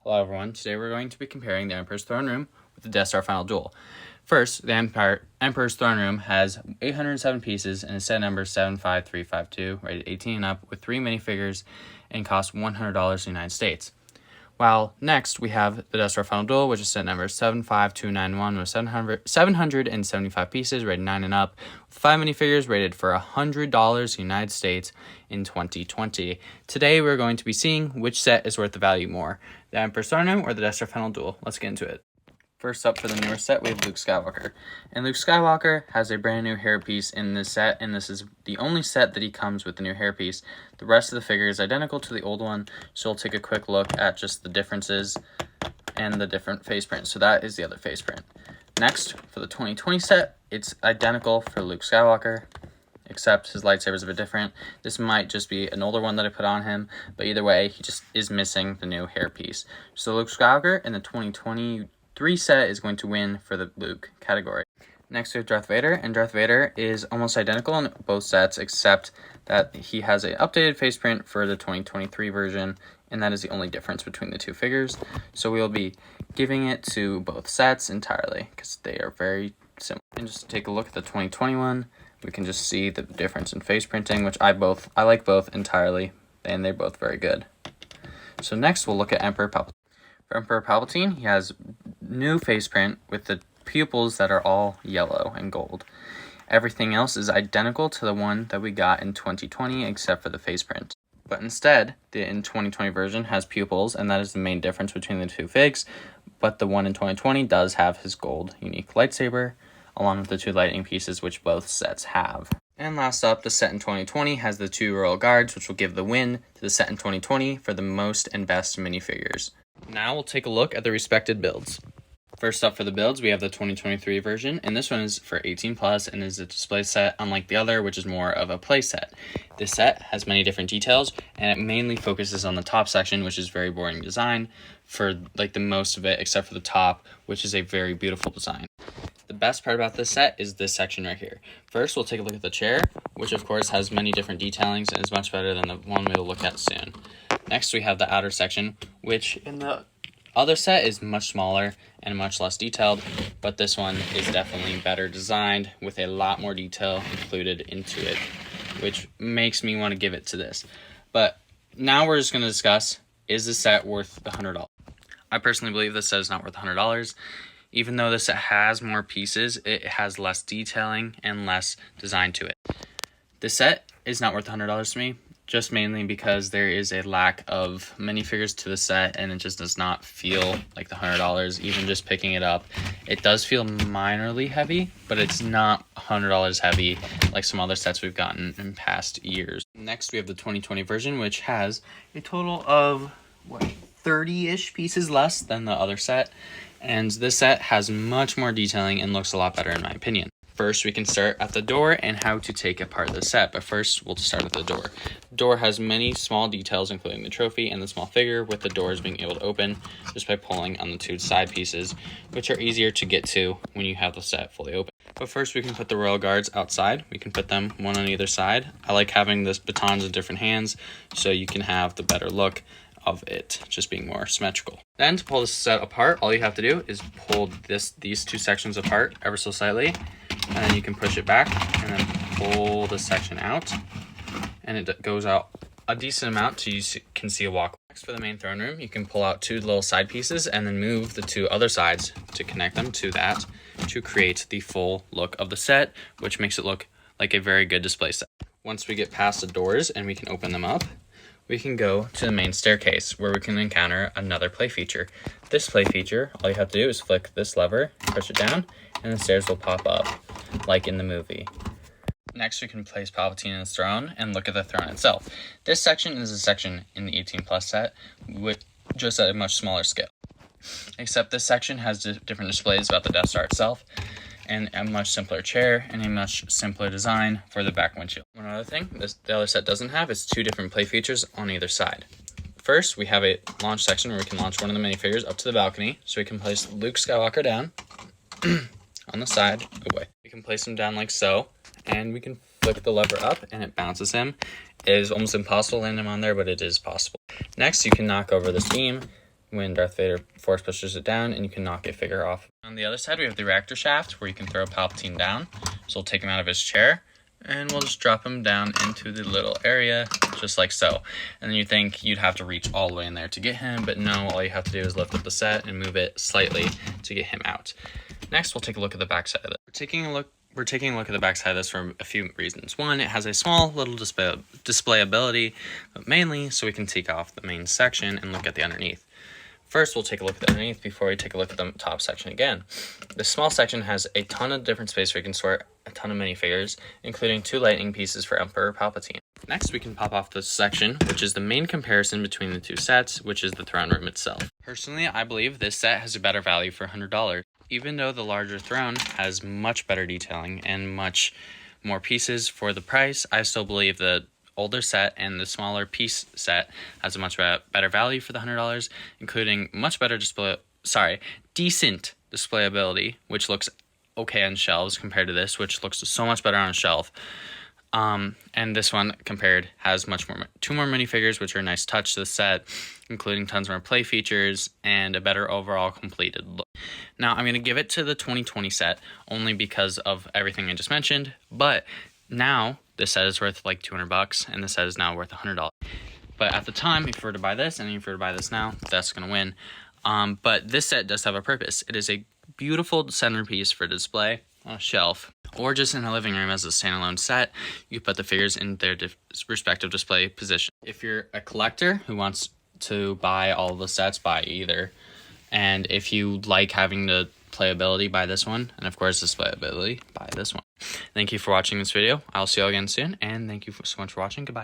Hello everyone, today we're going to be comparing the Emperor's Throne Room with the Death Star Final Duel. First, the Emperor's Throne Room has 807 pieces and is set number 75352, rated 18 and up, with 3 minifigures and costs $100 in the United States. While next, we have the Death Star Final Duel, which is set number 75291 with 775 pieces, rated 9 and up, with 5 minifigures rated for $100 United States in 2020. Today, we're going to be seeing which set is worth the value more, the Emperor's Throne Room or the Death Star Final Duel. Let's get into it. First up for the newer set, we have Luke Skywalker. And Luke Skywalker has a brand new hairpiece in this set, and this is the only set that he comes with the new hairpiece. The rest of the figure is identical to the old one, so we'll take a quick look at just the differences and the different face prints. So that is the other face print. Next, for the 2020 set, it's identical for Luke Skywalker, except his lightsaber is a bit different. This might just be an older one that I put on him, but either way, he just is missing the new hairpiece. So Luke Skywalker in the 2023 set is going to win for the Luke category. Next we have Darth Vader, and Darth Vader is almost identical in both sets, except that he has an updated face print for the 2023 version, and that is the only difference between the two figures. So we will be giving it to both sets entirely, because they are very similar. And just to take a look at the 2021, we can just see the difference in face printing, which I like both entirely, and they're both very good. So next we'll look at Emperor Palpatine. For Emperor Palpatine, he has new face print with the pupils that are all yellow and gold. Everything else is identical to the one that we got in 2020 except for the face print. But instead, the in 2020 version has pupils, and that is the main difference between the two figs. But the one in 2020 does have his gold unique lightsaber, along with the 2 lightning pieces which both sets have. And last up, the set in 2020 has the 2 Royal Guards, which will give the win to the set in 2020 for the most and best minifigures. Now we'll take a look at the respected builds. First up for the builds, we have the 2023 version, and this one is for 18 plus and is a display set, unlike the other, which is more of a play set. This set has many different details, and it mainly focuses on the top section, which is very boring design for like the most of it, except for the top, which is a very beautiful design. The best part about this set is this section right here. First, we'll take a look at the chair, which of course has many different detailings and is much better than the one we'll look at soon. Next, we have the outer section, which in the other set is much smaller and much less detailed, but this one is definitely better designed with a lot more detail included into it, which makes me want to give it to this. But now we're just going to discuss, is this set worth the $100? I personally believe this set is not worth $100. Even though this set has more pieces, it has less detailing and less design to it. This set is not worth $100 to me, just mainly because there is a lack of minifigures to the set, and it just does not feel like the $100. Even just picking it up, it does feel minorly heavy, but it's not $100 heavy like some other sets we've gotten in past years. Next, we have the 2020 version, which has a total of 30-ish pieces less than the other set, and this set has much more detailing and looks a lot better in my opinion. First, we can start at the door and how to take apart the set, but first we'll start at the door. The door has many small details, including the trophy and the small figure, with the doors being able to open just by pulling on the 2 side pieces, which are easier to get to when you have the set fully open. But first, we can put the Royal Guards outside. We can put them one on either side. I like having this batons in different hands, so you can have the better look of it just being more symmetrical. Then to pull this set apart, all you have to do is pull these 2 sections apart ever so slightly, and then you can push it back and then pull the section out, and it goes out a decent amount so you can see a walkway. Next, for the main throne room, you can pull out 2 little side pieces and then move the 2 other sides to connect them to that to create the full look of the set, which makes it look like a very good display set. Once we get past the doors and we can open them up, we can go to the main staircase where we can encounter another play feature. This play feature, all you have to do is flick this lever, push it down, and the stairs will pop up, like in the movie. Next, we can place Palpatine in his throne and look at the throne itself. This section is a section in the 18 plus set, with just at a much smaller scale. Except this section has different displays about the Death Star itself, and a much simpler chair and a much simpler design for the back windshield. One other thing the other set doesn't have is 2 different play features on either side. First, we have a launch section where we can launch one of the minifigures up to the balcony, so we can place Luke Skywalker down on the side. We can place him down like so, and we can flick the lever up and it bounces him. It is almost impossible to land him on there, but it is possible. Next, you can knock over this beam when Darth Vader force pushes it down, and you can knock a figure off. On the other side, we have the reactor shaft, where you can throw Palpatine down. So we'll take him out of his chair, and we'll just drop him down into the little area, just like so. And then you think you'd have to reach all the way in there to get him, but no, all you have to do is lift up the set and move it slightly to get him out. Next, we'll take a look at the back side of it. We're taking a look at the back side of this for a few reasons. One, it has a small little displayability, but mainly so we can take off the main section and look at the underneath. First, we'll take a look at the underneath before we take a look at the top section again. This small section has a ton of different space where you can store a ton of minifigures, including 2 lightning pieces for Emperor Palpatine. Next, we can pop off this section, which is the main comparison between the two sets, which is the throne room itself. Personally, I believe this set has a better value for $100. Even though the larger throne has much better detailing and much more pieces for the price, I still believe the older set and the smaller piece set has a much better value for the $100, including much better decent displayability, which looks okay on shelves compared to this, which looks so much better on a shelf. And this one compared has 2 more minifigures, which are a nice touch to the set, including tons more play features and a better overall completed look. Now, I'm going to give it to the 2020 set only because of everything I just mentioned, but now this set is worth like $200 and the set is now worth $100. But at the time, if you were to buy this and if you were to buy this now, that's going to win. But this set does have a purpose. It is a beautiful centerpiece for display on a shelf or just in a living room as a standalone set. You can put the figures in their respective display position. If you're a collector who wants to buy all the sets, buy either. And if you like having the playability, buy this one. And of course, displayability, buy this one. Thank you for watching this video. I'll see you all again soon. And thank you so much for watching. Goodbye.